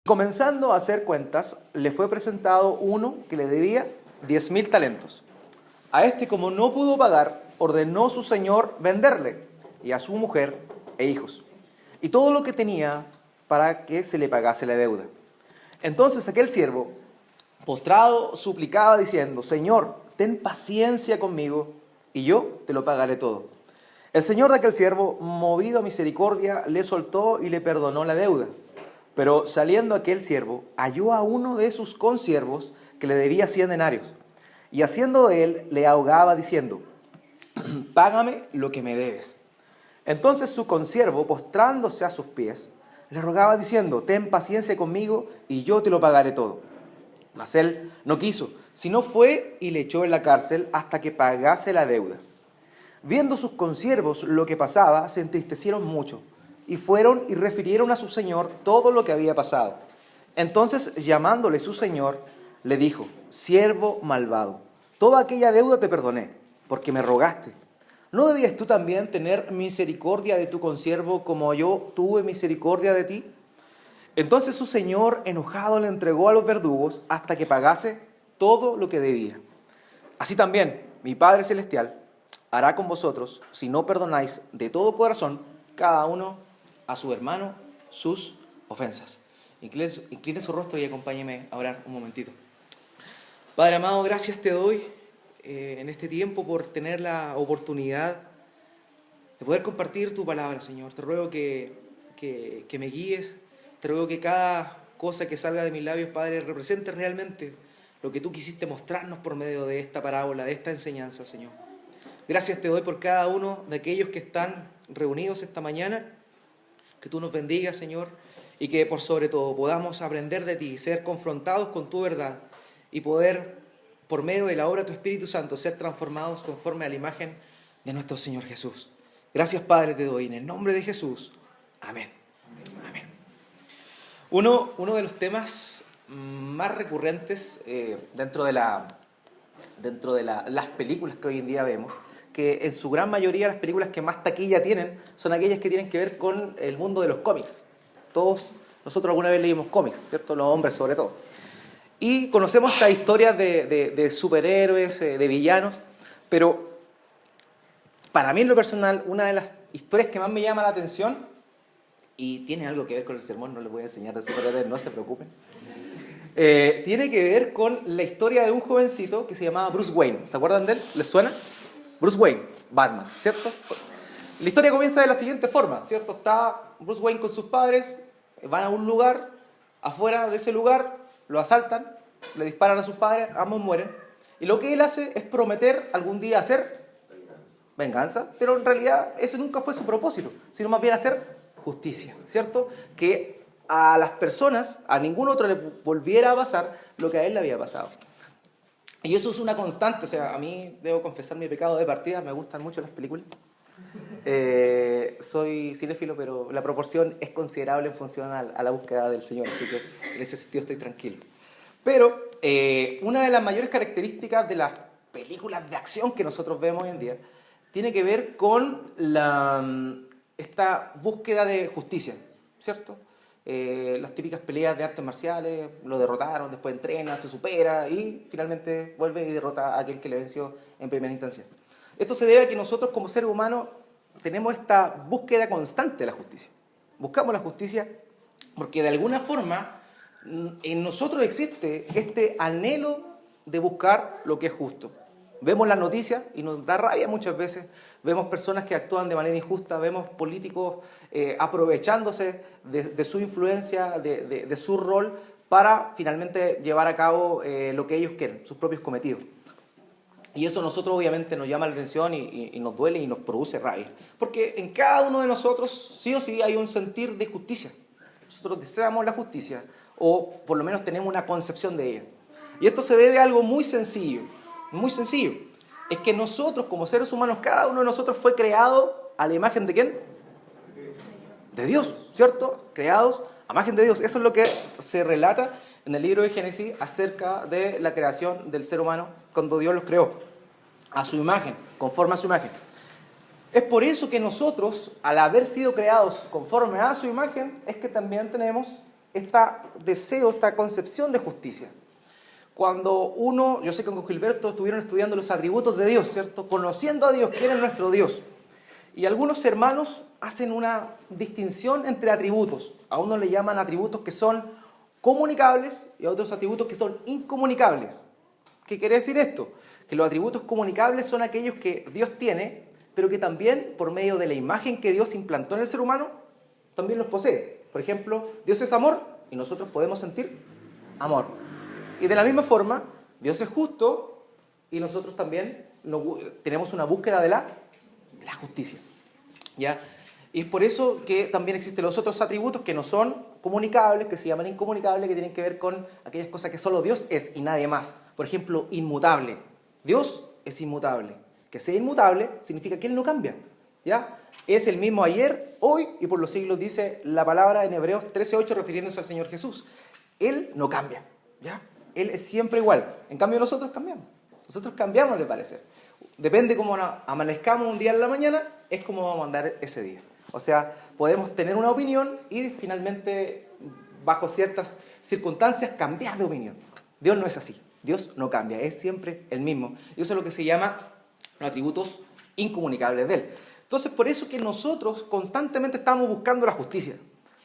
Comenzando a hacer cuentas, le fue presentado uno que le debía 10.000 talentos. A este, como no pudo pagar, ordenó su señor venderle, y a su mujer e hijos, y todo lo que tenía para que se le pagase la deuda. Entonces aquel siervo, postrado, suplicaba diciendo: Señor, ten paciencia conmigo, y yo te lo pagaré todo. El señor de aquel siervo, movido a misericordia, le soltó y le perdonó la deuda. Pero saliendo aquel siervo, halló a uno de sus consiervos que le debía 100 denarios. Y haciendo de él, le ahogaba diciendo: Págame lo que me debes. Entonces su consiervo, postrándose a sus pies, le rogaba diciendo: Ten paciencia conmigo y yo te lo pagaré todo. Mas él no quiso, sino fue y le echó en la cárcel hasta que pagase la deuda. Viendo sus consiervos lo que pasaba, se entristecieron mucho, y fueron y refirieron a su señor todo lo que había pasado. Entonces, llamándole su señor, le dijo: Siervo malvado, toda aquella deuda te perdoné, porque me rogaste. ¿No debías tú también tener misericordia de tu consiervo como yo tuve misericordia de ti? Entonces su señor, enojado, le entregó a los verdugos hasta que pagase todo lo que debía. Así también mi Padre Celestial hará con vosotros, si no perdonáis de todo corazón cada uno a su hermano sus ofensas. Incline su rostro y acompáñeme a orar un momentito. Padre amado, gracias te doy en este tiempo por tener la oportunidad de poder compartir tu palabra, Señor. Te ruego que me guíes, te ruego que cada cosa que salga de mis labios, Padre, represente realmente lo que tú quisiste mostrarnos por medio de esta parábola, de esta enseñanza, Señor. Gracias te doy por cada uno de aquellos que están reunidos esta mañana. Que tú nos bendigas, Señor, y que por sobre todo podamos aprender de ti, ser confrontados con tu verdad y poder, por medio de la obra de tu Espíritu Santo, ser transformados conforme a la imagen de nuestro Señor Jesús. Gracias, Padre, te doy en el nombre de Jesús. Amén. Amén. Uno de los temas más recurrentes dentro de las películas que hoy en día vemos, que en su gran mayoría las películas que más taquilla tienen son aquellas que tienen que ver con el mundo de los cómics. Todos nosotros alguna vez leímos cómics, ¿cierto? Los hombres sobre todo. Y conocemos estas historias de superhéroes, de villanos, pero para mí en lo personal, una de las historias que más me llama la atención, y tiene algo que ver con el sermón, no les voy a enseñar de superhéroes, no se preocupen, tiene que ver con la historia de un jovencito que se llamaba Bruce Wayne. ¿Se acuerdan de él? ¿Les suena? Bruce Wayne, Batman, ¿cierto? La historia comienza de la siguiente forma, ¿cierto? Está Bruce Wayne con sus padres, van a un lugar, afuera de ese lugar lo asaltan, le disparan a sus padres, ambos mueren, y lo que él hace es prometer algún día hacer venganza, pero en realidad ese nunca fue su propósito, sino más bien hacer justicia, ¿cierto? Que a las personas, a ningún otro le volviera a pasar lo que a él le había pasado. Y eso es una constante, o sea, a mí, debo confesar mi pecado de partida, me gustan mucho las películas. Soy cinéfilo, pero la proporción es considerable en función a la búsqueda del Señor, así que en ese sentido estoy tranquilo. Pero una de las mayores características de las películas de acción que nosotros vemos hoy en día tiene que ver con esta búsqueda de justicia, ¿cierto? Las típicas peleas de artes marciales, lo derrotaron, después entrena, se supera y finalmente vuelve y derrota a aquel que le venció en primera instancia. Esto se debe a que nosotros como seres humanos tenemos esta búsqueda constante de la justicia. Buscamos la justicia porque de alguna forma en nosotros existe este anhelo de buscar lo que es justo. Vemos las noticias y nos da rabia muchas veces, vemos personas que actúan de manera injusta, vemos políticos aprovechándose de su influencia, de su rol para finalmente llevar a cabo lo que ellos quieren, sus propios cometidos. Y eso a nosotros obviamente nos llama la atención y nos duele y nos produce rabia. Porque en cada uno de nosotros sí o sí hay un sentir de justicia. Nosotros deseamos la justicia o por lo menos tenemos una concepción de ella. Y esto se debe a algo muy sencillo. Muy sencillo, es que nosotros como seres humanos, cada uno de nosotros fue creado a la imagen ¿de quién? De Dios, ¿cierto? Creados a imagen de Dios. Eso es lo que se relata en el libro de Génesis acerca de la creación del ser humano cuando Dios los creó a su imagen, conforme a su imagen. Es por eso que nosotros, al haber sido creados conforme a su imagen, es que también tenemos este deseo, esta concepción de justicia. Cuando uno, yo sé que con Gilberto estuvieron estudiando los atributos de Dios, ¿cierto? Conociendo a Dios, quién es nuestro Dios. Y algunos hermanos hacen una distinción entre atributos. A unos le llaman atributos que son comunicables y a otros atributos que son incomunicables. ¿Qué quiere decir esto? Que los atributos comunicables son aquellos que Dios tiene, pero que también, por medio de la imagen que Dios implantó en el ser humano, también los posee. Por ejemplo, Dios es amor y nosotros podemos sentir amor. Y de la misma forma, Dios es justo y nosotros también tenemos una búsqueda de la justicia. ¿Ya? Y es por eso que también existen los otros atributos que no son comunicables, que se llaman incomunicables, que tienen que ver con aquellas cosas que solo Dios es y nadie más. Por ejemplo, inmutable. Dios es inmutable. Que sea inmutable significa que Él no cambia. ¿Ya? Es el mismo ayer, hoy y por los siglos, dice la palabra en Hebreos 13:8 refiriéndose al Señor Jesús. Él no cambia. ¿Ya? Él es siempre igual. En cambio nosotros cambiamos. Nosotros cambiamos de parecer. Depende cómo amanezcamos un día en la mañana, es como vamos a andar ese día. O sea, podemos tener una opinión y finalmente, bajo ciertas circunstancias, cambiar de opinión. Dios no es así. Dios no cambia, es siempre el mismo. Y eso es lo que se llama los atributos incomunicables de Él. Entonces, por eso que nosotros constantemente estamos buscando la justicia.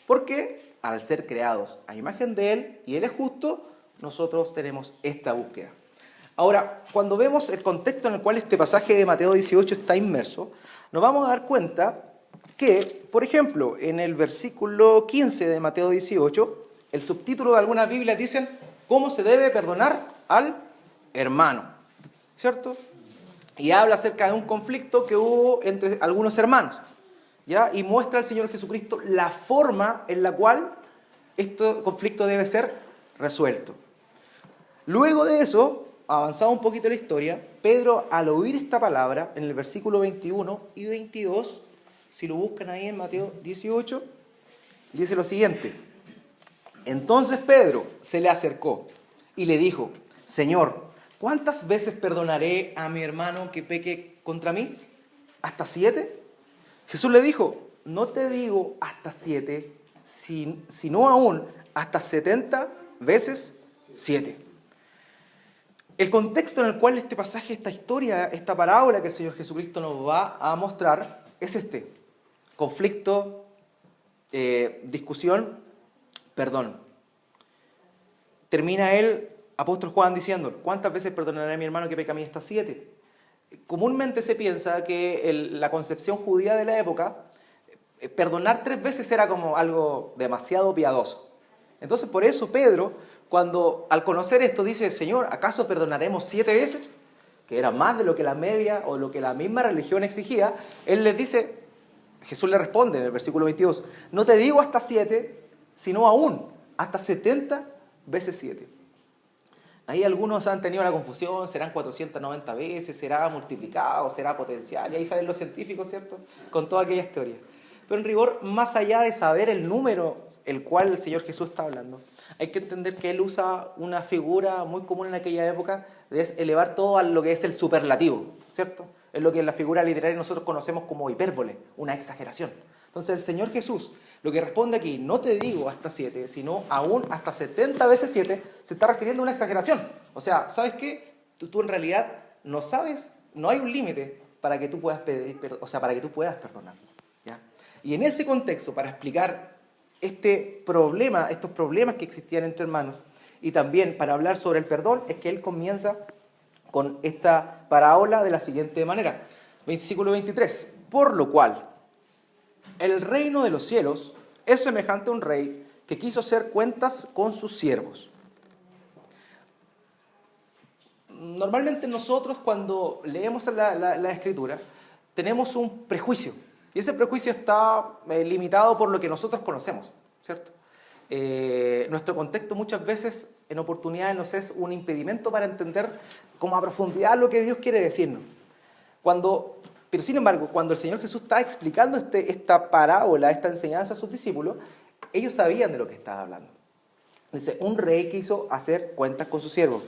Porque al ser creados a imagen de Él y Él es justo, nosotros tenemos esta búsqueda. Ahora, cuando vemos el contexto en el cual este pasaje de Mateo 18 está inmerso, nos vamos a dar cuenta que, por ejemplo, en el versículo 15 de Mateo 18, el subtítulo de algunas Biblias dicen cómo se debe perdonar al hermano, ¿cierto? Y habla acerca de un conflicto que hubo entre algunos hermanos, ¿ya? Y muestra al Señor Jesucristo la forma en la cual este conflicto debe ser resuelto. Luego de eso, avanzado un poquito la historia, Pedro, al oír esta palabra, en el versículo 21 y 22, si lo buscan ahí en Mateo 18, dice lo siguiente: entonces Pedro se le acercó y le dijo: Señor, ¿cuántas veces perdonaré a mi hermano que peque contra mí? ¿Hasta 7? Jesús le dijo: no te digo hasta 7, sino aún hasta 70 veces 7. El contexto en el cual este pasaje, esta historia, esta parábola que el Señor Jesucristo nos va a mostrar es este: conflicto, discusión, perdón. Termina el apóstol Juan diciendo: ¿cuántas veces perdonaré a mi hermano que peca a mí? Hasta 7. Comúnmente se piensa que la concepción judía de la época, perdonar 3 veces era como algo demasiado piadoso. Entonces por eso Pedro, cuando al conocer esto dice: Señor, ¿acaso perdonaremos 7 veces? Que era más de lo que la media o lo que la misma religión exigía. Él les dice, Jesús le responde en el versículo 22, no te digo hasta 7, sino aún hasta 70 veces 7. Ahí algunos han tenido la confusión, serán 490 veces, será multiplicado, será potencial, y ahí salen los científicos, ¿cierto? Con todas aquellas teorías. Pero en rigor, más allá de saber el número el cual el Señor Jesús está hablando, hay que entender que Él usa una figura muy común en aquella época de elevar todo a lo que es el superlativo, ¿cierto? Es lo que en la figura literaria nosotros conocemos como hipérbole, una exageración. Entonces el Señor Jesús, lo que responde aquí, no te digo hasta 7, sino aún hasta 70 veces 7, se está refiriendo a una exageración. O sea, ¿sabes qué? Tú en realidad no sabes, no hay un límite para que tú puedas pedir, para que tú puedas perdonar, ¿ya? Y en ese contexto, para explicar estos problemas que existían entre hermanos, y también para hablar sobre el perdón, es que él comienza con esta parábola de la siguiente manera. Versículo 23. Por lo cual, el reino de los cielos es semejante a un rey que quiso hacer cuentas con sus siervos. Normalmente nosotros, cuando leemos la Escritura, tenemos un prejuicio. Y ese prejuicio está limitado por lo que nosotros conocemos, ¿cierto? Nuestro contexto muchas veces, en oportunidades, nos es un impedimento para entender como a profundidad lo que Dios quiere decirnos. Pero sin embargo, cuando el Señor Jesús está explicando esta parábola, esta enseñanza a sus discípulos, ellos sabían de lo que estaba hablando. Dice, un rey quiso hacer cuentas con sus siervos.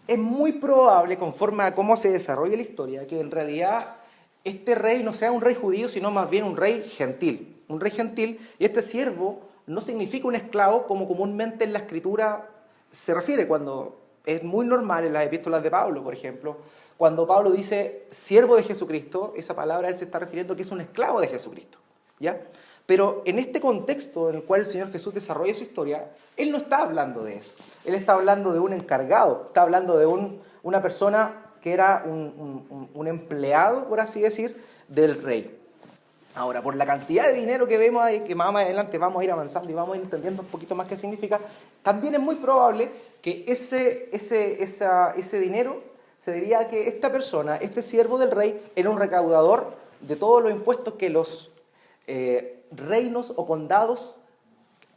Es muy probable, conforme a cómo se desarrolla la historia, que en realidad este rey no sea un rey judío, sino más bien un rey gentil. Un rey gentil, y este siervo no significa un esclavo como comúnmente en la Escritura se refiere, cuando es muy normal en las epístolas de Pablo, por ejemplo, cuando Pablo dice siervo de Jesucristo, esa palabra él se está refiriendo que es un esclavo de Jesucristo, ¿ya? Pero en este contexto en el cual el Señor Jesús desarrolla su historia, Él no está hablando de eso. Él está hablando de un encargado, está hablando de una persona que era un empleado, por así decir, del rey. Ahora, por la cantidad de dinero que vemos ahí, que más adelante vamos a ir avanzando y vamos a ir entendiendo un poquito más qué significa, también es muy probable que ese dinero se diría a que esta persona, este siervo del rey, era un recaudador de todos los impuestos que los reinos o condados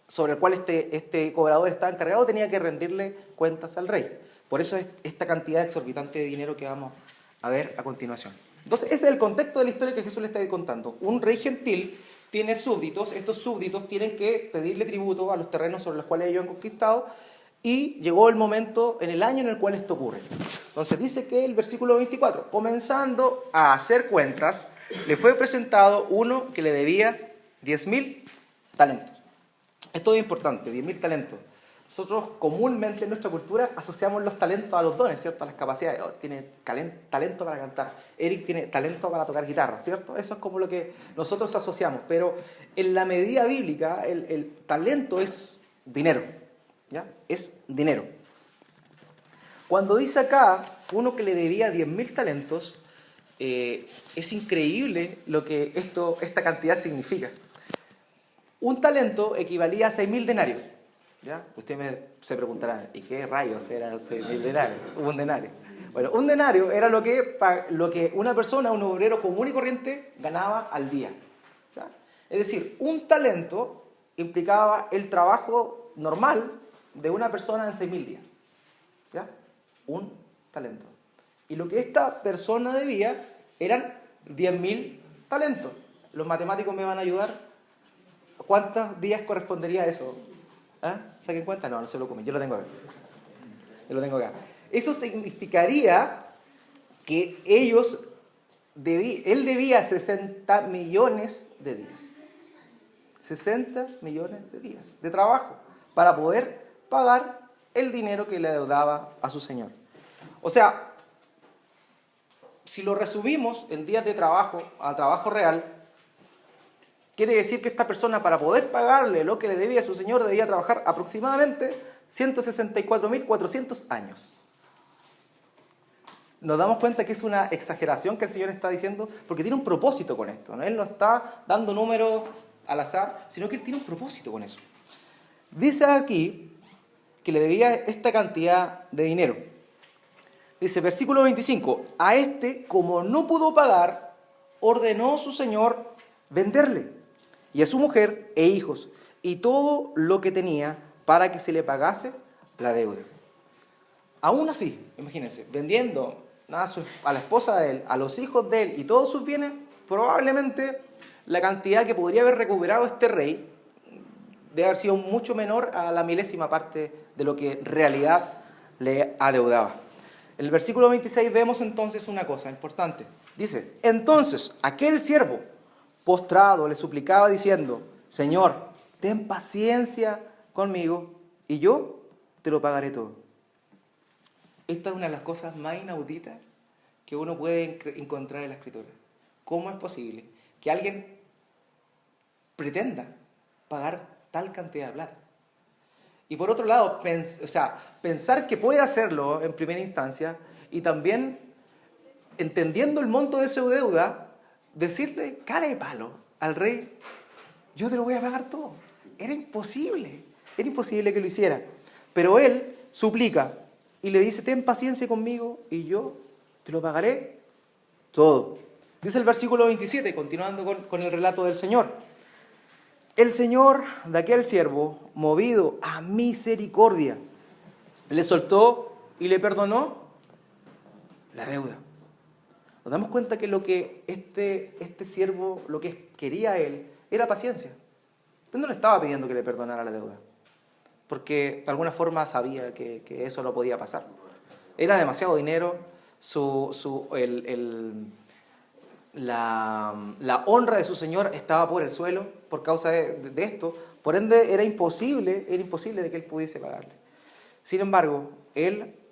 sobre el cual este cobrador estaba encargado tenía que rendirle cuentas al rey. Por eso es esta cantidad exorbitante de dinero que vamos a ver a continuación. Entonces, ese es el contexto de la historia que Jesús le está contando. Un rey gentil tiene súbditos, estos súbditos tienen que pedirle tributo a los terrenos sobre los cuales ellos han conquistado, y llegó el momento en el año en el cual esto ocurre. Entonces dice que el versículo 24, comenzando a hacer cuentas, le fue presentado uno que le debía 10.000 talentos. Esto es importante, 10.000 talentos. Nosotros comúnmente en nuestra cultura asociamos los talentos a los dones, ¿cierto? A las capacidades. Oh, tiene talento para cantar. Eric tiene talento para tocar guitarra, ¿cierto? Eso es como lo que nosotros asociamos. Pero en la medida bíblica, el talento es dinero, ¿ya? Es dinero. Cuando dice acá, uno que le debía 10.000 talentos, es increíble lo que esta cantidad significa. Un talento equivalía a 6.000 denarios. ¿Ya? Ustedes se preguntarán, ¿y qué rayos eran 6.000 denarios? Un denario. Bueno, un denario era lo que una persona, un obrero común y corriente, ganaba al día. ¿Ya? Es decir, un talento implicaba el trabajo normal de una persona en 6.000 días. ¿Ya? Un talento. Y lo que esta persona debía eran 10.000 talentos. Los matemáticos me van a ayudar. ¿Cuántos días correspondería a eso? ¿Ah? ¿Saquen cuenta? No se lo comen. Yo lo tengo acá. Eso significaría que él debía 60 millones de días. 60 millones de días de trabajo para poder pagar el dinero que le deudaba a su señor. O sea, si lo resumimos en días de trabajo a trabajo real, quiere decir que esta persona, para poder pagarle lo que le debía a su señor, debía trabajar aproximadamente 164.400 años. Nos damos cuenta que es una exageración que el Señor está diciendo, porque tiene un propósito con esto, ¿no? Él no está dando números al azar, sino que Él tiene un propósito con eso. Dice aquí que le debía esta cantidad de dinero. Dice, versículo 25, a este, como no pudo pagar, ordenó su señor venderle, y a su mujer e hijos, y todo lo que tenía, para que se le pagase la deuda. Aún así, imagínense, vendiendo a la esposa de él, a los hijos de él y todos sus bienes, probablemente la cantidad que podría haber recuperado este rey debe haber sido mucho menor a la milésima parte de lo que en realidad le adeudaba. En el versículo 26 vemos entonces una cosa importante. Dice, entonces aquel siervo postrado le suplicaba diciendo, Señor, ten paciencia conmigo y yo te lo pagaré todo. Esta es una de las cosas más inauditas que uno puede encontrar en la Escritura. ¿Cómo es posible que alguien pretenda pagar tal cantidad de plata? Y por otro lado, pensar que puede hacerlo en primera instancia y también, entendiendo el monto de su deuda, decirle cara de palo al rey, yo te lo voy a pagar todo. Era imposible que lo hiciera. Pero él suplica y le dice, ten paciencia conmigo y yo te lo pagaré todo. Dice el versículo 27, continuando con el relato del Señor. El Señor de aquel siervo, movido a misericordia, le soltó y le perdonó la deuda. Nos damos cuenta que lo que este siervo, lo que quería él, era paciencia. Él no le estaba pidiendo que le perdonara la deuda, porque de alguna forma sabía que eso no podía pasar. Era demasiado dinero, la honra de su señor estaba por el suelo por causa de esto. Por ende, era imposible de que él pudiese pagarle. Sin embargo,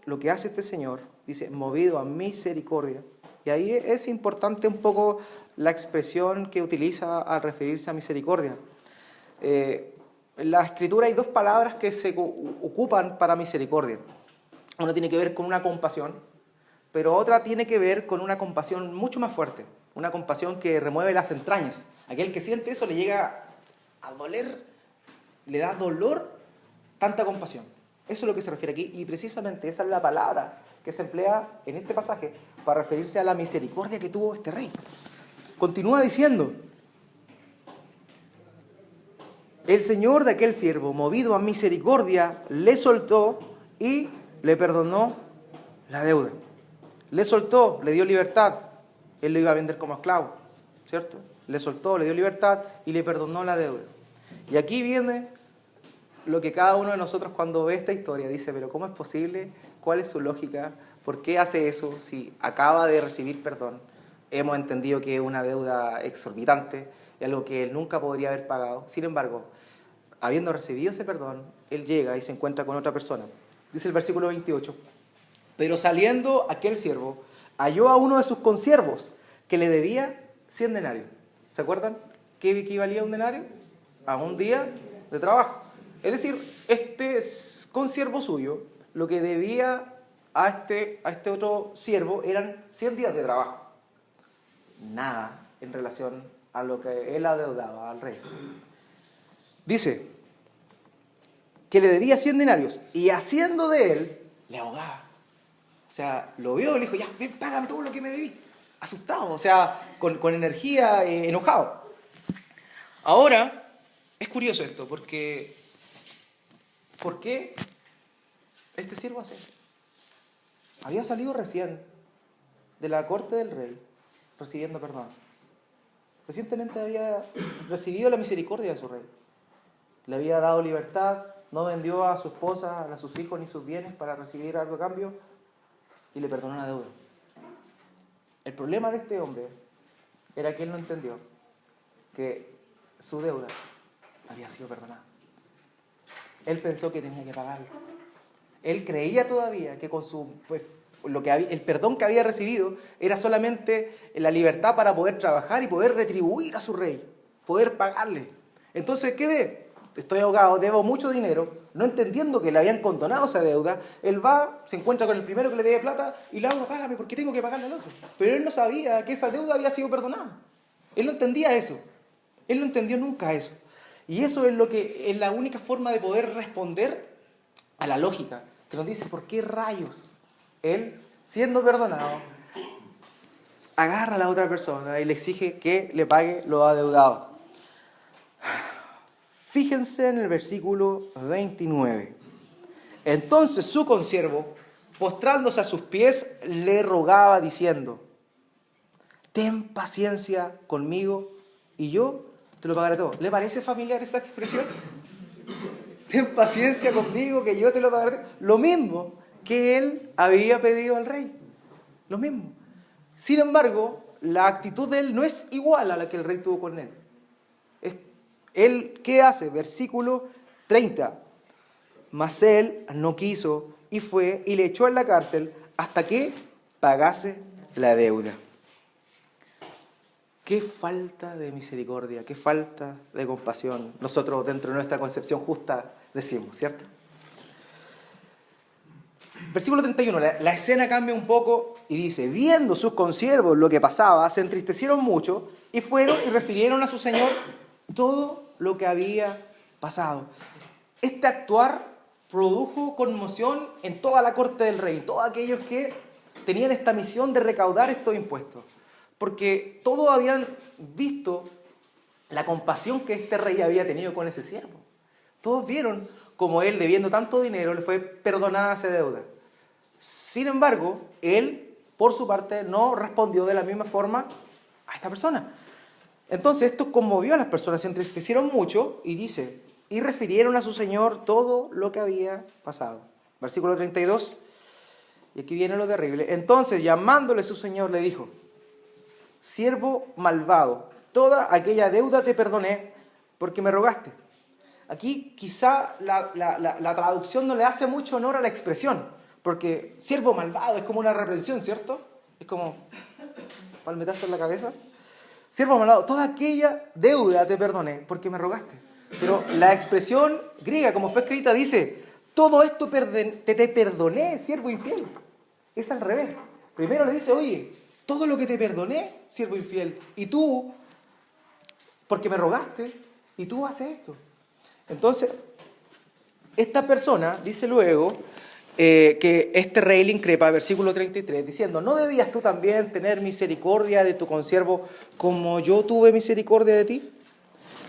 lo que hace este señor, dice, movido a misericordia. Y ahí es importante un poco la expresión que utiliza al referirse a misericordia. En la Escritura hay dos palabras que se ocupan para misericordia. Una tiene que ver con una compasión, pero otra tiene que ver con una compasión mucho más fuerte, una compasión que remueve las entrañas. Aquel que siente eso le llega a doler, le da dolor tanta compasión. Eso es lo que se refiere aquí, y precisamente esa es la palabra que se emplea en este pasaje para referirse a la misericordia que tuvo este rey. Continúa diciendo: el señor de aquel siervo, movido a misericordia, le soltó y le perdonó la deuda. Le soltó, le dio libertad. Él lo iba a vender como esclavo, ¿cierto? Le soltó, le dio libertad y le perdonó la deuda. Y aquí viene lo que cada uno de nosotros cuando ve esta historia dice, pero ¿cómo es posible? ¿Cuál es su lógica? ¿Por qué hace eso si acaba de recibir perdón? Hemos entendido que es una deuda exorbitante, es algo que él nunca podría haber pagado. Sin embargo, habiendo recibido ese perdón, él llega y se encuentra con otra persona. Dice el versículo 28, pero saliendo aquel siervo, halló a uno de sus consiervos que le debía 100 denarios. ¿Se acuerdan qué equivalía a un denario? A un día de trabajo. Es decir, este consiervo suyo, lo que debía a este otro siervo eran 100 días de trabajo. Nada en relación a lo que él adeudaba al rey. Dice que le debía 100 denarios y haciendo de él, le ahogaba. O sea, lo vio y le dijo, ya, ven, págame todo lo que me debí. Asustado, o sea, con energía, enojado. Ahora, es curioso esto, porque ¿por qué este siervo hace esto? Había salido recién de la corte del rey, recibiendo perdón. Recientemente había recibido la misericordia de su rey. Le había dado libertad, no vendió a su esposa, a sus hijos ni sus bienes para recibir algo a cambio y le perdonó la deuda. El problema de este hombre era que él no entendió que su deuda había sido perdonada. Él pensó que tenía que pagarlo. Él creía todavía que con el perdón que había recibido era solamente la libertad para poder trabajar y poder retribuir a su rey, poder pagarle. Entonces, ¿qué ve? Estoy ahogado, debo mucho dinero, no entendiendo que le habían condonado esa deuda. Él va, se encuentra con el primero que le debe plata y le hago, págame porque tengo que pagarle al otro. Pero él no sabía que esa deuda había sido perdonada. Él no entendía eso. Él no entendió nunca eso. Y eso es lo que es la única forma de poder responder a la lógica, que nos dice, ¿por qué rayos él, siendo perdonado, agarra a la otra persona y le exige que le pague lo adeudado? Fíjense en el versículo 29. Entonces su consiervo, postrándose a sus pies, le rogaba diciendo, ten paciencia conmigo y yo te lo pagaré todo. ¿Le parece familiar esa expresión? Ten paciencia conmigo que yo te lo pagaré todo. Lo mismo que él había pedido al rey. Lo mismo. Sin embargo, la actitud de él no es igual a la que el rey tuvo con él. Él, ¿qué hace? Versículo 30. Mas él no quiso y fue y le echó en la cárcel hasta que pagase la deuda. Qué falta de misericordia, qué falta de compasión. Nosotros dentro de nuestra concepción justa decimos, ¿cierto? Versículo 31, la escena cambia un poco y dice, viendo sus consiervos lo que pasaba, se entristecieron mucho y fueron y refirieron a su señor todo lo que había pasado. Este actuar produjo conmoción en toda la corte del rey, todos aquellos que tenían esta misión de recaudar estos impuestos, porque todos habían visto la compasión que este rey había tenido con ese siervo. Todos vieron como él, debiendo tanto dinero, le fue perdonada esa deuda. Sin embargo, él, por su parte, no respondió de la misma forma a esta persona. Entonces esto conmovió a las personas, se entristecieron mucho y dice, y refirieron a su señor todo lo que había pasado. Versículo 32, y aquí viene lo terrible. Entonces, llamándole su señor, le dijo, siervo malvado, toda aquella deuda te perdoné porque me rogaste. Aquí quizá la traducción no le hace mucho honor a la expresión, porque siervo malvado es como una reprensión, ¿cierto? Es como palmetazo en la cabeza. Siervo malvado, toda aquella deuda te perdoné porque me rogaste. Pero la expresión griega, como fue escrita, dice, todo esto te perdoné, siervo infiel. Es al revés. Primero le dice, oye, todo lo que te perdoné, siervo infiel, y tú, porque me rogaste, y tú haces esto. Entonces, esta persona dice luego que este rey le increpa, versículo 33, diciendo, ¿no debías tú también tener misericordia de tu consiervo como yo tuve misericordia de ti?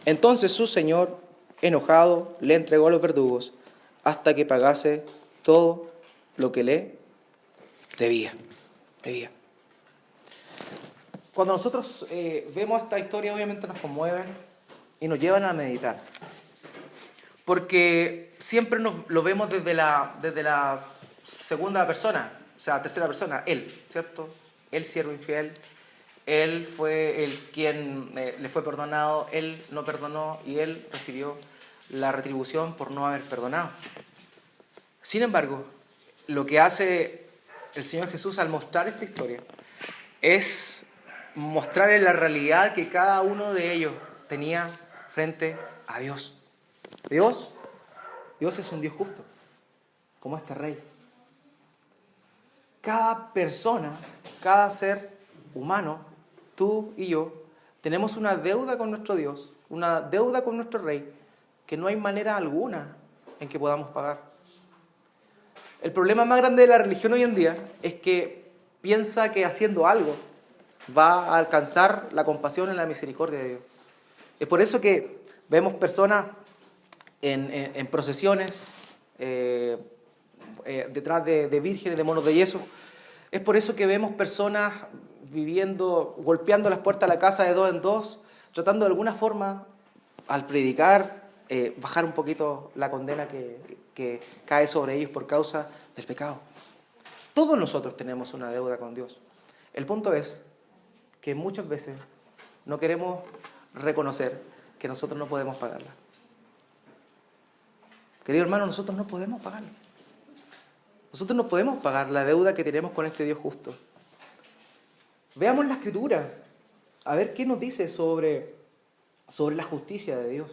Entonces su señor, enojado, le entregó a los verdugos hasta que pagase todo lo que le debía. Cuando nosotros vemos esta historia, obviamente nos conmueven y nos llevan a meditar. Porque siempre lo vemos desde la segunda persona, o sea, tercera persona, él, ¿cierto? El siervo infiel, él fue el quien le fue perdonado, él no perdonó y él recibió la retribución por no haber perdonado. Sin embargo, lo que hace el Señor Jesús al mostrar esta historia es mostrarle la realidad que cada uno de ellos tenía frente a Dios. Dios es un Dios justo, como este rey. Cada persona, cada ser humano, tú y yo, tenemos una deuda con nuestro Dios, una deuda con nuestro rey, que no hay manera alguna en que podamos pagar. El problema más grande de la religión hoy en día es que piensa que haciendo algo va a alcanzar la compasión y la misericordia de Dios. Es por eso que vemos personas en procesiones, detrás de vírgenes, de monos de yeso. Es por eso que vemos personas viviendo, golpeando las puertas de la casa de dos en dos, tratando de alguna forma, al predicar, bajar un poquito la condena que cae sobre ellos por causa del pecado. Todos nosotros tenemos una deuda con Dios. El punto es que muchas veces no queremos reconocer que nosotros no podemos pagarla. Querido hermano, nosotros no podemos pagarla. Nosotros no podemos pagar la deuda que tenemos con este Dios justo. Veamos la Escritura, a ver qué nos dice sobre la justicia de Dios.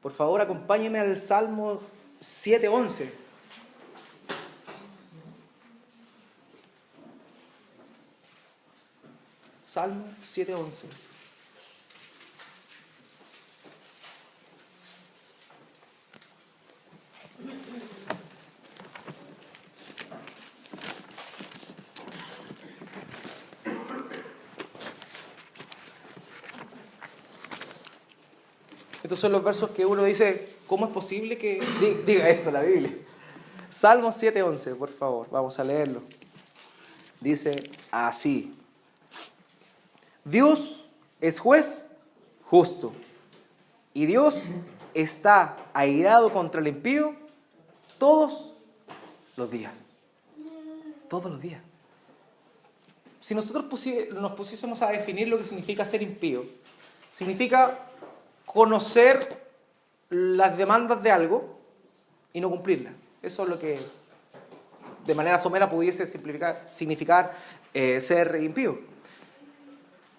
Por favor, acompáñeme al Salmo 7:11. Salmo 7:11. Estos son los versos que uno dice, ¿cómo es posible que diga esto la Biblia? Salmo 7:11, por favor, vamos a leerlo. Dice así: Dios es juez justo, y Dios está airado contra el impío todos los días. Todos los días. Si nosotros nos pusiésemos a definir lo que significa ser impío, significa conocer las demandas de algo y no cumplirlas. Eso es lo que de manera somera pudiese significar ser impío.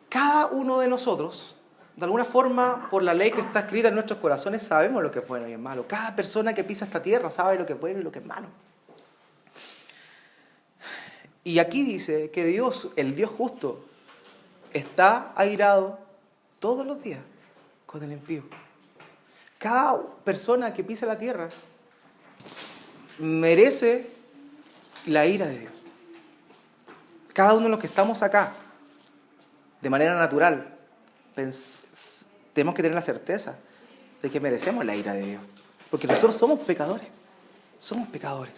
Cada uno de nosotros, de alguna forma, por la ley que está escrita en nuestros corazones, sabemos lo que es bueno y es malo. Cada persona que pisa esta tierra sabe lo que es bueno y lo que es malo. Y aquí dice que Dios, el Dios justo, está airado todos los días con el impío. Cada persona que pisa la tierra merece la ira de Dios. Cada uno de los que estamos acá, de manera natural, tenemos que tener la certeza de que merecemos la ira de Dios. Porque nosotros somos pecadores. Somos pecadores.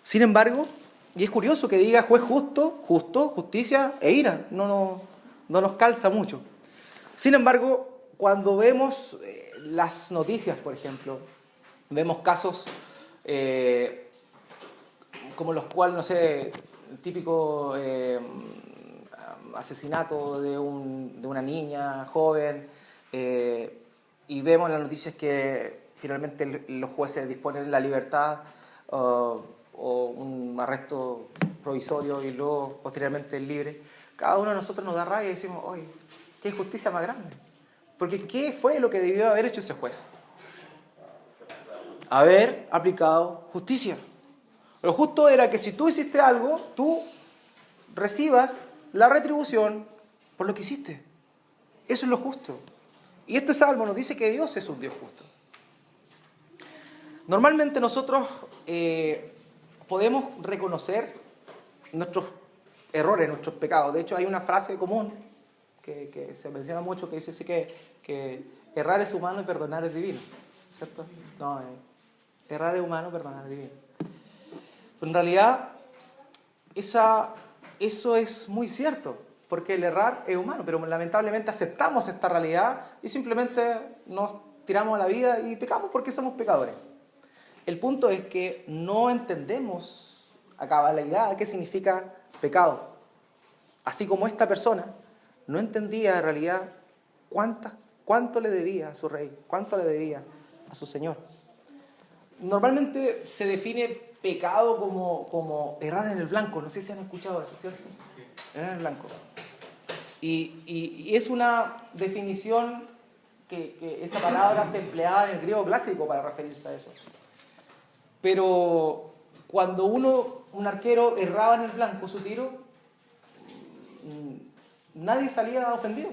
Sin embargo, y es curioso que diga juez justo, justicia e ira. No nos calza mucho. Sin embargo, cuando vemos las noticias, por ejemplo, vemos casos como los cuales, no sé, el típico asesinato de una niña joven, y vemos en las noticias que finalmente los jueces disponen la libertad o un arresto provisorio y luego posteriormente el libre. Cada uno de nosotros nos da rabia y decimos, oye, qué injusticia más grande. Porque ¿qué fue lo que debió haber hecho ese juez? Haber aplicado justicia. Lo justo era que si tú hiciste algo, tú recibas la retribución por lo que hiciste. Eso es lo justo. Y este salmo nos dice que Dios es un Dios justo. Normalmente nosotros podemos reconocer nuestros errores, nuestros pecados. De hecho, hay una frase común que se menciona mucho que dice así que errar es humano y perdonar es divino. ¿Cierto? No, errar es humano, perdonar es divino. Pero en realidad, eso es muy cierto, porque el errar es humano, pero lamentablemente aceptamos esta realidad y simplemente nos tiramos a la vida y pecamos porque somos pecadores. El punto es que no entendemos a cabalidad qué significa pecado. Así como esta persona no entendía en realidad cuánto le debía a su rey, cuánto le debía a su Señor. Normalmente se define pecado como errar en el blanco. No sé si han escuchado eso, ¿cierto? Errar en el blanco. Y es una definición que esa palabra se empleaba en el griego clásico para referirse a eso. Pero cuando un arquero erraba en el blanco su tiro, nadie salía ofendido.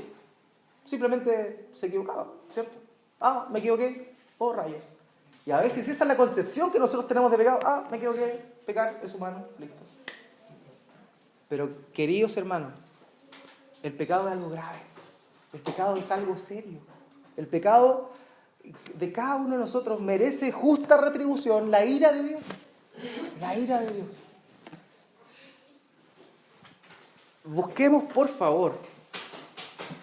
Simplemente se equivocaba, ¿cierto? Ah, me equivoqué, oh rayos. Y a veces esa es la concepción que nosotros tenemos de pecado. Ah, me equivoqué, pecar es humano, listo. Pero queridos hermanos, el pecado es algo grave. El pecado es algo serio. El pecado de cada uno de nosotros merece justa retribución, la ira de Dios. La ira de Dios. Busquemos, por favor,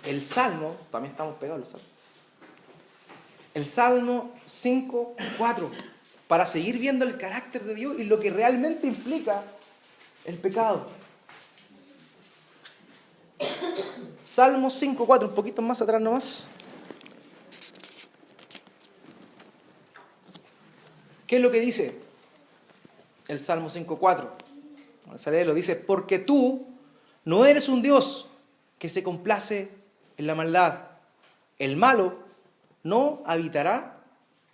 el Salmo, también estamos pegados al Salmo. El Salmo 5:4, para seguir viendo el carácter de Dios y lo que realmente implica el pecado. Salmo 5:4, un poquito más atrás nomás. ¿Qué es lo que dice el Salmo 5:4? Vamos a leerlo. Dice, porque tú no eres un Dios que se complace en la maldad. El malo no habitará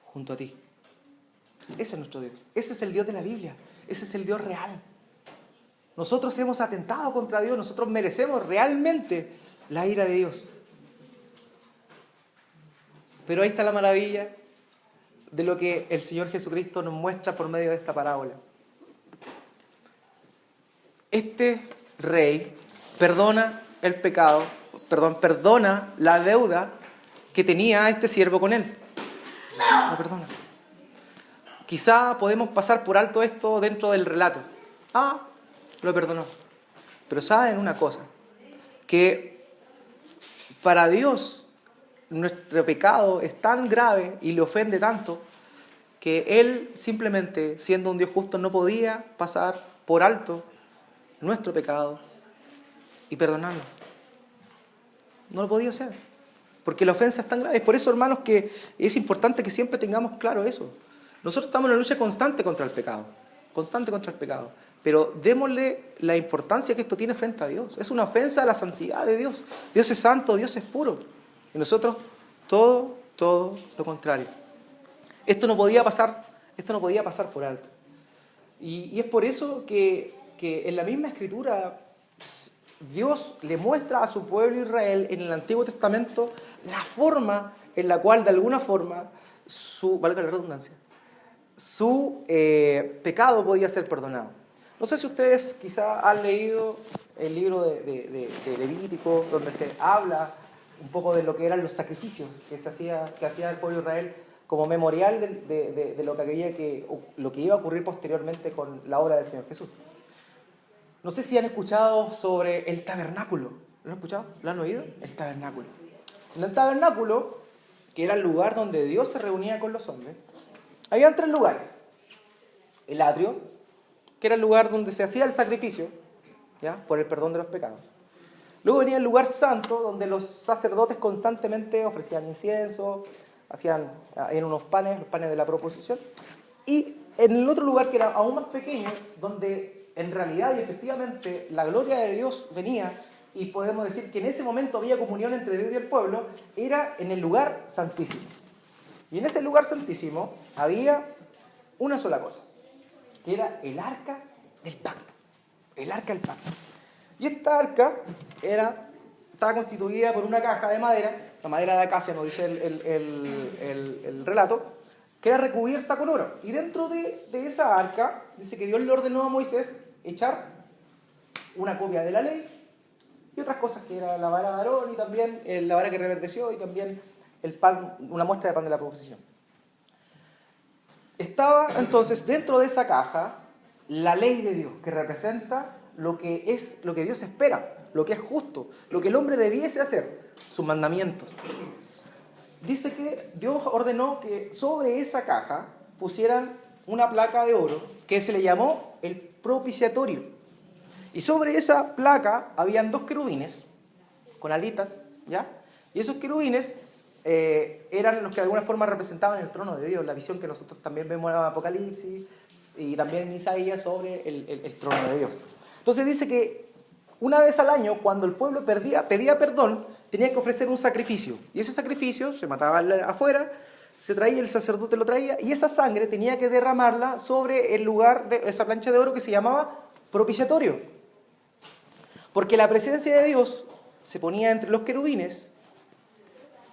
junto a ti. Ese es nuestro Dios. Ese es el Dios de la Biblia. Ese es el Dios real. Nosotros hemos atentado contra Dios. Nosotros merecemos realmente la ira de Dios. Pero ahí está la maravilla de lo que el Señor Jesucristo nos muestra por medio de esta parábola. Este rey perdona el pecado, perdona la deuda que tenía este siervo con él. Lo perdona. Quizá podemos pasar por alto esto dentro del relato. Ah, lo perdonó. Pero saben una cosa, que para Dios nuestro pecado es tan grave y le ofende tanto que Él simplemente, siendo un Dios justo, no podía pasar por alto nuestro pecado y perdonarlo. No lo podía hacer, porque la ofensa es tan grave. Es por eso, hermanos, que es importante que siempre tengamos claro eso. Nosotros estamos en una lucha constante contra el pecado, pero démosle la importancia que esto tiene frente a Dios. Es una ofensa a la santidad de Dios. Dios es santo, Dios es puro. Y nosotros todo lo contrario. Esto no podía pasar por alto. Y es por eso que en la misma Escritura Dios le muestra a su pueblo Israel en el Antiguo Testamento la forma en la cual, de alguna forma, valga la redundancia, su pecado podía ser perdonado. No sé si ustedes quizá han leído el libro de Levítico, donde se habla un poco de lo que eran los sacrificios que hacía el pueblo de Israel como memorial de lo que iba a ocurrir posteriormente con la obra del Señor Jesús. No sé si han escuchado sobre el tabernáculo. ¿Lo han escuchado? ¿Lo han oído? El tabernáculo. En el tabernáculo, que era el lugar donde Dios se reunía con los hombres, había 3 lugares. El atrio, que era el lugar donde se hacía el sacrificio, ¿ya?, por el perdón de los pecados. Luego venía el lugar santo, donde los sacerdotes constantemente ofrecían incienso, hacían en unos panes, los panes de la proposición. Y en el otro lugar, que era aún más pequeño, donde en realidad y efectivamente la gloria de Dios venía, y podemos decir que en ese momento había comunión entre Dios y el pueblo, era en el lugar santísimo. Y en ese lugar santísimo había una sola cosa, que era el arca del pacto. El arca del pacto. Y esta arca estaba constituida por una caja de madera, la madera de acacia, nos dice el relato, que era recubierta con oro. Y dentro de esa arca, dice que Dios le ordenó a Moisés echar una copia de la ley y otras cosas, que era la vara de Aarón y también la vara que reverdeció y también el pan, una muestra de pan de la proposición. Estaba entonces dentro de esa caja la ley de Dios, que representa lo que Dios espera, lo que es justo, lo que el hombre debiese hacer, sus mandamientos. Dice que Dios ordenó que sobre esa caja pusieran una placa de oro que se le llamó el propiciatorio. Y sobre esa placa habían 2 querubines con alitas, ¿ya? Y esos querubines eran los que de alguna forma representaban el trono de Dios, la visión que nosotros también vemos en Apocalipsis y también en Isaías sobre el trono de Dios. Entonces dice que una vez al año, cuando el pueblo pedía perdón, tenía que ofrecer un sacrificio. Y ese sacrificio se mataba afuera, se traía, el sacerdote lo traía, y esa sangre tenía que derramarla sobre el lugar de esa plancha de oro que se llamaba propiciatorio. Porque la presencia de Dios se ponía entre los querubines,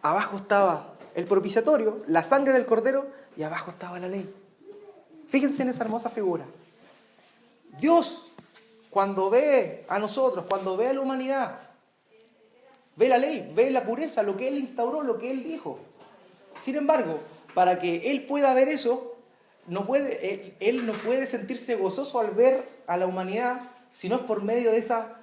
abajo estaba el propiciatorio, la sangre del cordero, y abajo estaba la ley. Fíjense en esa hermosa figura. Dios, cuando ve a nosotros, cuando ve a la humanidad, ve la ley, ve la pureza, lo que Él instauró, lo que Él dijo. Sin embargo, para que Él pueda ver eso, Él no puede sentirse gozoso al ver a la humanidad, sino es por medio de esa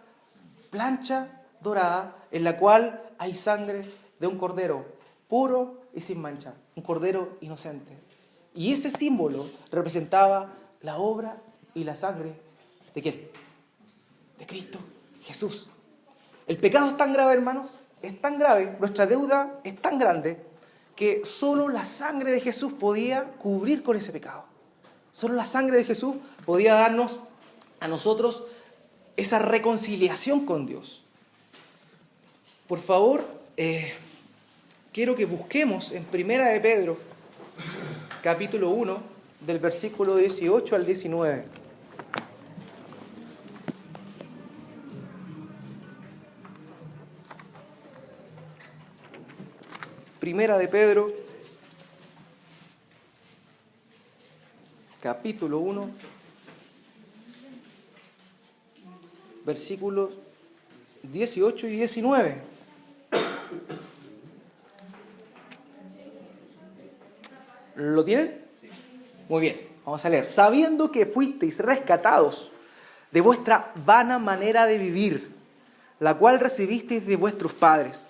plancha dorada en la cual hay sangre de un cordero puro y sin mancha, un cordero inocente. Y ese símbolo representaba la obra y la sangre ¿de quién? De Cristo Jesús. El pecado es tan grave, hermanos, es tan grave, nuestra deuda es tan grande, que solo la sangre de Jesús podía cubrir con ese pecado. Solo la sangre de Jesús podía darnos a nosotros esa reconciliación con Dios. Por favor, quiero que busquemos en Primera de Pedro, capítulo 1, del versículo 18 al 19. Primera de Pedro, capítulo 1, versículos 18 y 19. ¿Lo tienen? Muy bien, vamos a leer. Sabiendo que fuisteis rescatados de vuestra vana manera de vivir, la cual recibisteis de vuestros padres,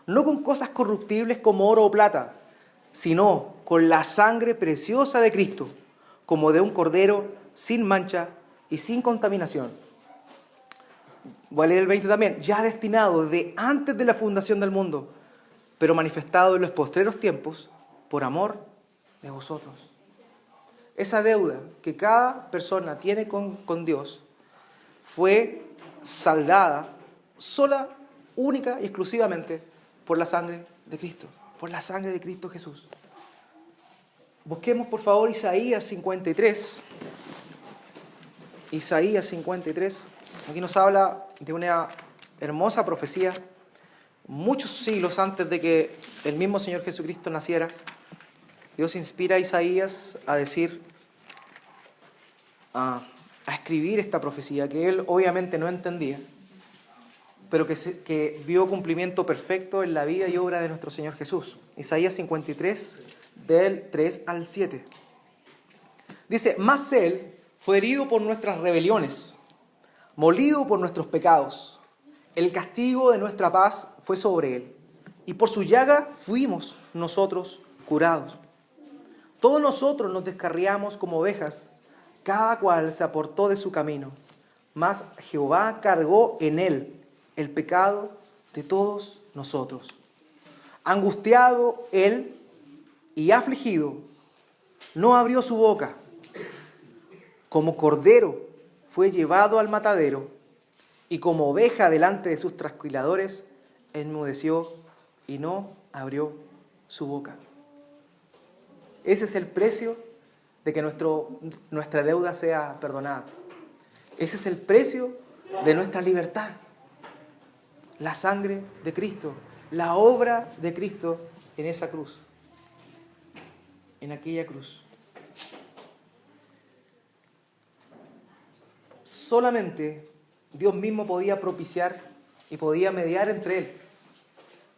no con cosas corruptibles como oro o plata, sino con la sangre preciosa de Cristo, como de un cordero sin mancha y sin contaminación. Voy a leer el 20 también. Ya destinado de antes de la fundación del mundo, pero manifestado en los postreros tiempos, por amor de vosotros. Esa deuda que cada persona tiene con Dios fue saldada sola, única y exclusivamente por la sangre de Cristo, por la sangre de Cristo Jesús. Busquemos por favor Isaías 53. Isaías 53. Aquí nos habla de una hermosa profecía, muchos siglos antes de que el mismo Señor Jesucristo naciera. Dios inspira a Isaías a decir, a escribir esta profecía que él obviamente no entendía, pero que vio cumplimiento perfecto en la vida y obra de nuestro Señor Jesús. Isaías 53, del 3 al 7. Dice, mas Él fue herido por nuestras rebeliones, molido por nuestros pecados. El castigo de nuestra paz fue sobre Él, y por su llaga fuimos nosotros curados. Todos nosotros nos descarriamos como ovejas, cada cual se apartó de su camino, mas Jehová cargó en Él el pecado de todos nosotros. Angustiado él y afligido, no abrió su boca. Como cordero fue llevado al matadero, y como oveja delante de sus trasquiladores, enmudeció y no abrió su boca. Ese es el precio de que nuestra deuda sea perdonada. Ese es el precio de nuestra libertad. La sangre de Cristo, la obra de Cristo en esa cruz, en aquella cruz. Solamente Dios mismo podía propiciar y podía mediar entre Él,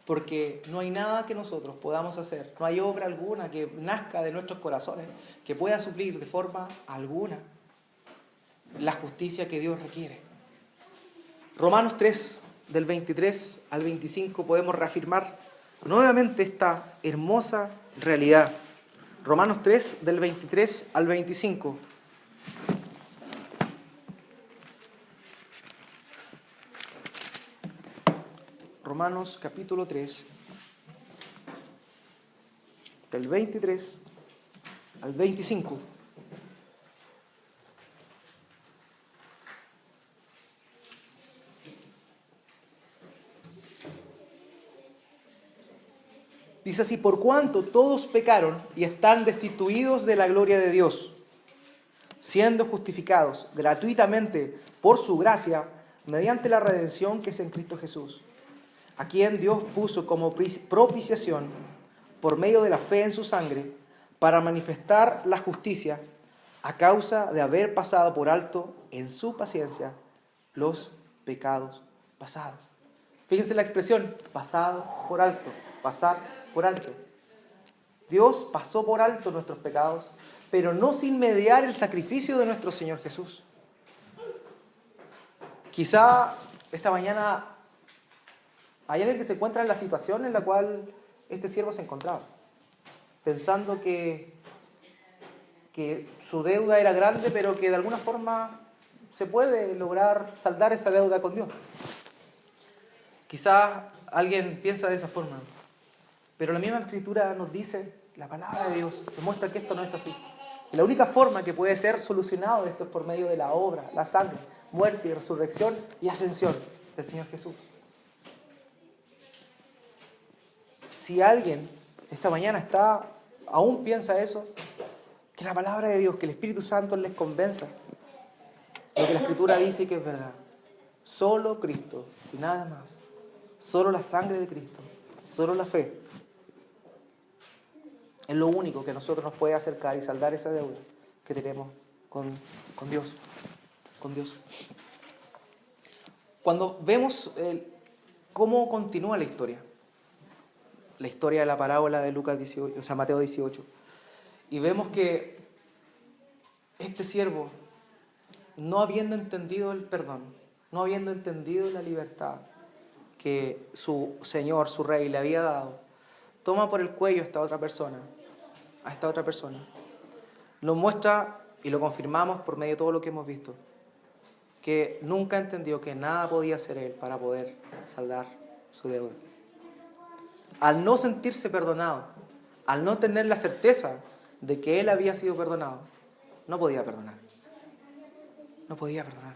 porque no hay nada que nosotros podamos hacer, no hay obra alguna que nazca de nuestros corazones que pueda suplir de forma alguna la justicia que Dios requiere. Romanos 3, del 23 al 25, podemos reafirmar nuevamente esta hermosa realidad. Romanos 3, del 23 al 25. Romanos capítulo 3, del 23 al 25. Dice así: por cuanto todos pecaron y están destituidos de la gloria de Dios, siendo justificados gratuitamente por su gracia, mediante la redención que es en Cristo Jesús, a quien Dios puso como propiciación por medio de la fe en su sangre, para manifestar la justicia a causa de haber pasado por alto en su paciencia los pecados pasados. Fíjense la expresión, pasado por alto, pasar por alto. Dios pasó por alto nuestros pecados, pero no sin mediar el sacrificio de nuestro Señor Jesús. Quizá esta mañana hay alguien que se encuentra en la situación en la cual este siervo se encontraba, pensando que su deuda era grande, pero que de alguna forma se puede lograr saldar esa deuda con Dios. Quizás alguien piensa de esa forma, pero la misma Escritura nos dice, la palabra de Dios demuestra que esto no es así. Y la única forma que puede ser solucionado esto es por medio de la obra, la sangre, muerte y resurrección y ascensión del Señor Jesús. Si alguien esta mañana aún piensa eso, que la palabra de Dios, que el Espíritu Santo les convenza de lo que la Escritura dice y que es verdad. Solo Cristo y nada más. Solo la sangre de Cristo, solo la fe, es lo único que a nosotros nos puede acercar y saldar esa deuda que tenemos con Dios. Con Dios. Cuando vemos cómo continúa la historia de la parábola de Lucas 18, o sea, Mateo 18, y vemos que este siervo, no habiendo entendido el perdón, no habiendo entendido la libertad que su Señor, su Rey, le había dado, toma por el cuello a esta otra persona. Nos muestra, y lo confirmamos por medio de todo lo que hemos visto, que nunca entendió que nada podía hacer él para poder saldar su deuda. Al no sentirse perdonado, al no tener la certeza de que él había sido perdonado, no podía perdonar. No podía perdonar.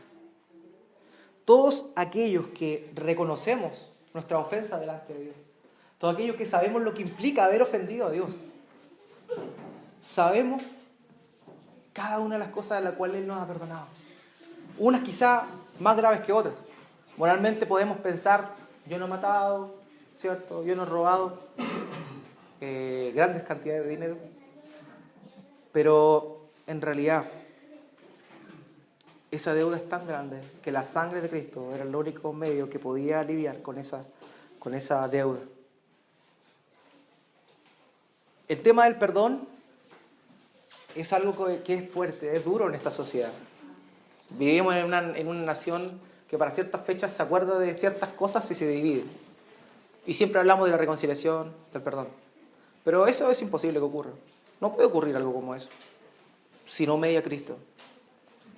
Todos aquellos que reconocemos nuestra ofensa delante de Dios, todos aquellos que sabemos lo que implica haber ofendido a Dios, sabemos cada una de las cosas de las cuales Él nos ha perdonado. Unas quizá más graves que otras. Moralmente podemos pensar, yo no he matado, ¿cierto? Yo no he robado grandes cantidades de dinero. Pero en realidad esa deuda es tan grande que la sangre de Cristo era el único medio que podía aliviar con esa deuda. El tema del perdón es algo que es fuerte, es duro en esta sociedad. Vivimos en una nación que para ciertas fechas se acuerda de ciertas cosas y se divide. Y siempre hablamos de la reconciliación, del perdón. Pero eso es imposible que ocurra. No puede ocurrir algo como eso, si no media Cristo.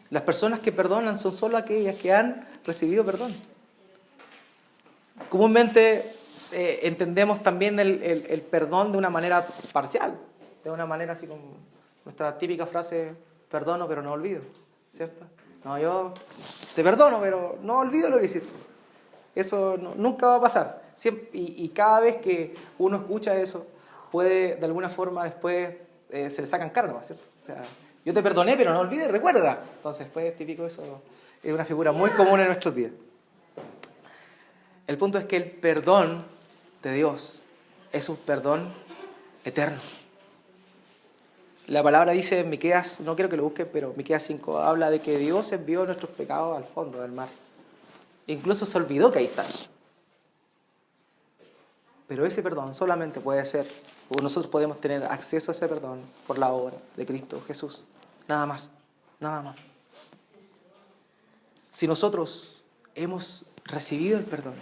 Las personas que perdonan son solo aquellas que han recibido perdón. Comúnmente entendemos también el perdón de una manera parcial, de una manera así como nuestra típica frase, perdono pero no olvido, ¿cierto? No, yo te perdono pero no olvido lo que hiciste. Eso nunca va a pasar. Y cada vez que uno escucha eso, puede de alguna forma después se le sacan cargas, ¿cierto? O sea, yo te perdoné pero no olvides, recuerda. Entonces, pues típico eso, es una figura muy común en nuestros días. El punto es que el perdón de Dios es un perdón eterno. La palabra dice en Miqueas, no quiero que lo busquen, pero Miqueas 5 habla de que Dios envió nuestros pecados al fondo del mar. Incluso se olvidó que ahí están. Pero ese perdón solamente puede ser, o nosotros podemos tener acceso a ese perdón por la obra de Cristo Jesús. Nada más, nada más. Si nosotros hemos recibido el perdón,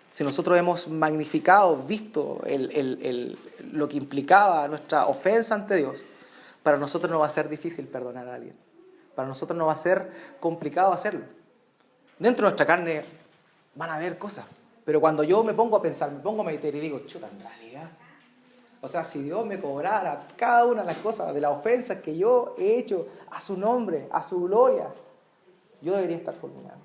si nosotros hemos magnificado, visto lo que implicaba nuestra ofensa ante Dios, para nosotros no va a ser difícil perdonar a alguien. Para nosotros no va a ser complicado hacerlo. Dentro de nuestra carne van a haber cosas, pero cuando yo me pongo a pensar, me pongo a meditar y digo, chuta, en realidad, o sea, si Dios me cobrara cada una de las cosas, de las ofensas que yo he hecho a su nombre, a su gloria, yo debería estar fulminado.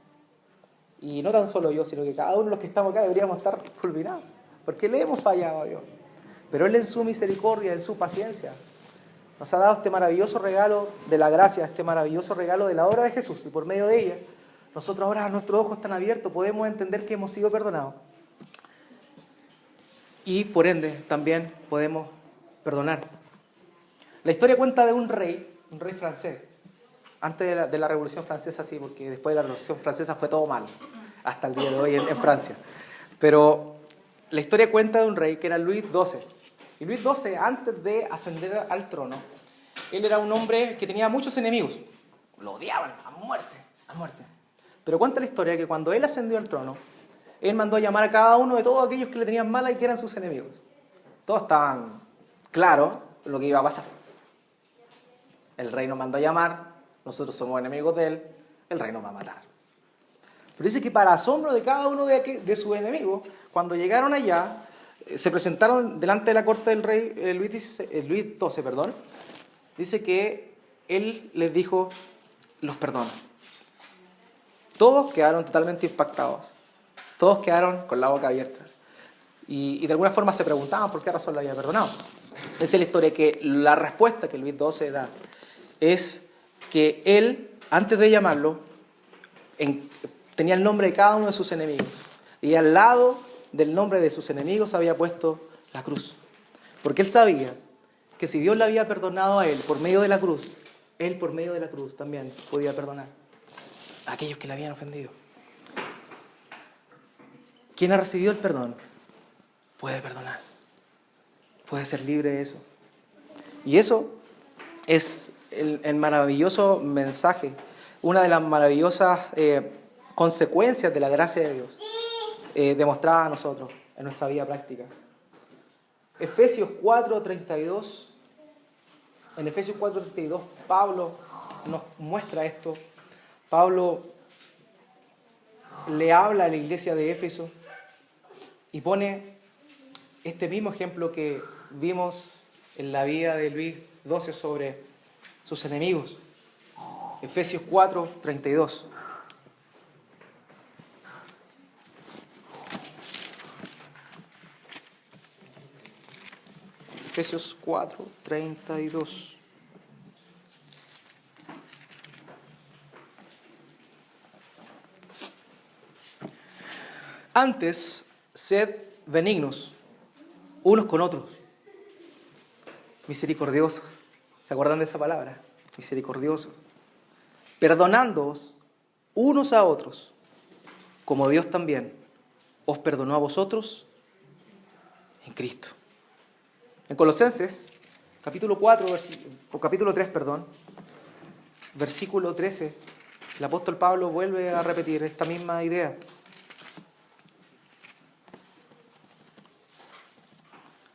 Y no tan solo yo, sino que cada uno de los que estamos acá deberíamos estar fulminados, porque le hemos fallado a Dios. Pero Él en su misericordia, en su paciencia, nos ha dado este maravilloso regalo de la gracia, este maravilloso regalo de la obra de Jesús, y por medio de ella, nosotros ahora nuestros ojos están abiertos, podemos entender que hemos sido perdonados. Y por ende también podemos perdonar. La historia cuenta de un rey francés. Antes de la Revolución Francesa sí, porque después de la Revolución Francesa fue todo mal, hasta el día de hoy en Francia. Pero la historia cuenta de un rey que era Luis XII. Y Luis XII, antes de ascender al trono, él era un hombre que tenía muchos enemigos. Lo odiaban a muerte, a muerte. Pero cuenta la historia que cuando él ascendió al trono, él mandó a llamar a cada uno de todos aquellos que le tenían mala y que eran sus enemigos. Todos estaban claros lo que iba a pasar. El rey nos mandó a llamar, nosotros somos enemigos de él, el rey nos va a matar. Pero dice que para asombro de cada uno de sus enemigos, cuando llegaron allá, se presentaron delante de la corte del rey Luis XII, dice que él les dijo, los perdono. Todos quedaron totalmente impactados. Todos quedaron con la boca abierta. Y de alguna forma se preguntaban por qué razón lo había perdonado. Esa es la historia, que la respuesta que Luis XII da es que él, antes de llamarlo, tenía el nombre de cada uno de sus enemigos. Y al lado del nombre de sus enemigos había puesto la cruz. Porque él sabía que si Dios le había perdonado a él por medio de la cruz, él por medio de la cruz también podía perdonar a aquellos que le habían ofendido. Quien ha recibido el perdón puede perdonar, puede ser libre de eso. Y eso es el maravilloso mensaje, una de las maravillosas consecuencias de la gracia de Dios demostrada a nosotros en nuestra vida práctica. Efesios 4:32, en Efesios 4:32 Pablo nos muestra esto. Pablo le habla a la iglesia de Éfeso y pone este mismo ejemplo que vimos en la vida de Luis XII sobre sus enemigos. Efesios 4:32. Efesios 4:32. Antes, sed benignos unos con otros, misericordiosos. ¿Se acuerdan de esa palabra? Misericordiosos. Perdonándoos unos a otros, como Dios también os perdonó a vosotros en Cristo. En Colosenses, capítulo 3, versículo 13, el apóstol Pablo vuelve a repetir esta misma idea.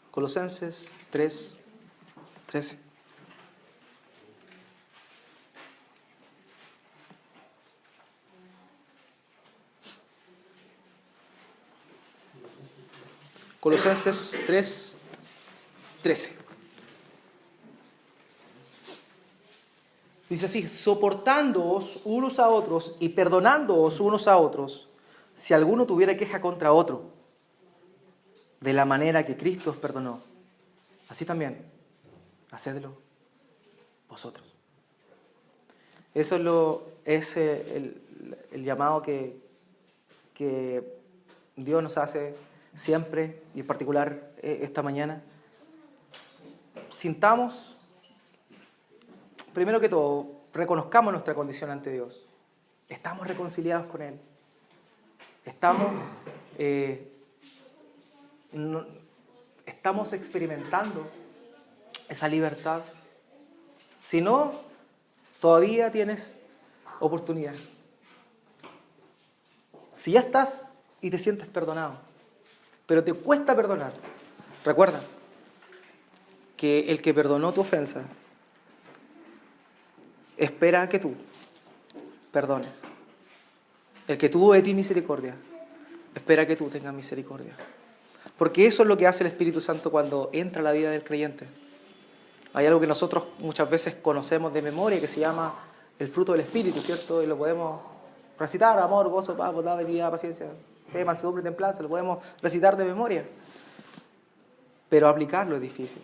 Colosenses 3:13. Colosenses 3:13. Dice así: soportándoos unos a otros y perdonándoos unos a otros, si alguno tuviera queja contra otro, de la manera que Cristo os perdonó, así también hacedlo vosotros. Eso es el llamado que Dios nos hace siempre, y en particular esta mañana. Sintamos, primero que todo, reconozcamos nuestra condición ante Dios. Estamos reconciliados con Él. Estamos experimentando esa libertad. Si no, todavía tienes oportunidad. Si ya estás y te sientes perdonado, pero te cuesta perdonar, recuerda que el que perdonó tu ofensa espera que tú perdones. El que tuvo de ti misericordia espera que tú tengas misericordia. Porque eso es lo que hace el Espíritu Santo cuando entra a la vida del creyente. Hay algo que nosotros muchas veces conocemos de memoria que se llama el fruto del Espíritu, ¿cierto? Y lo podemos recitar: amor, gozo, paz, bondad, benignidad, paciencia, fe, mansedumbre y templanza. Lo podemos recitar de memoria. Pero aplicarlo es difícil.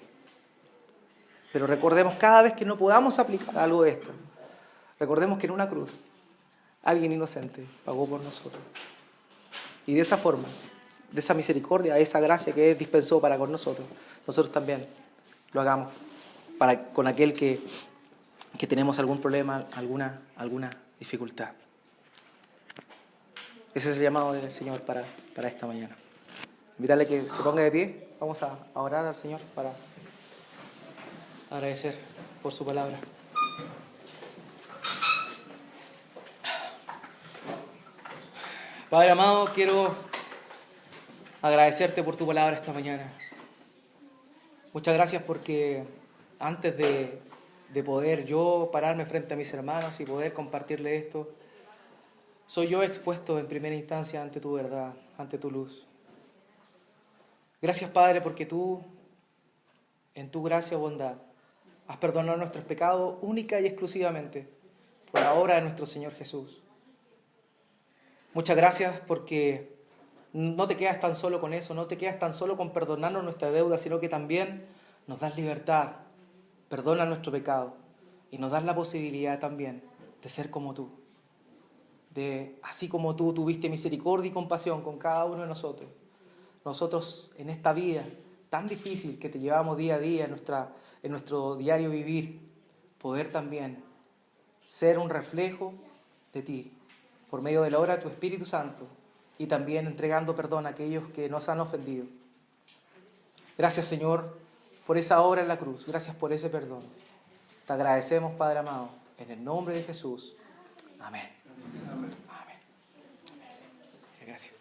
Pero recordemos, cada vez que no podamos aplicar algo de esto, recordemos que en una cruz alguien inocente pagó por nosotros. Y de esa forma, de esa misericordia, esa gracia que Él dispensó para con nosotros, nosotros también lo hagamos con aquel que tenemos algún problema, alguna dificultad. Ese es el llamado del Señor para esta mañana. Invitarle que se ponga de pie. Vamos a orar al Señor para agradecer por su palabra. Padre amado, quiero agradecerte por tu palabra esta mañana. Muchas gracias porque antes de poder yo pararme frente a mis hermanos y poder compartirle esto, soy yo expuesto en primera instancia ante tu verdad, ante tu luz. Gracias, Padre, porque tú, en tu gracia o bondad, has perdonado nuestros pecados única y exclusivamente por la obra de nuestro Señor Jesús. Muchas gracias porque no te quedas tan solo con eso, no te quedas tan solo con perdonarnos nuestra deuda, sino que también nos das libertad, perdona nuestro pecado y nos das la posibilidad también de ser como tú. Así como tú tuviste misericordia y compasión con cada uno de nosotros. Nosotros en esta vida tan difícil que te llevamos día a día en nuestro diario vivir, poder también ser un reflejo de ti por medio de la obra de tu Espíritu Santo y también entregando perdón a aquellos que nos han ofendido. Gracias, Señor, por esa obra en la cruz. Gracias por ese perdón. Te agradecemos, Padre amado, en el nombre de Jesús. Amén. Amén. Gracias.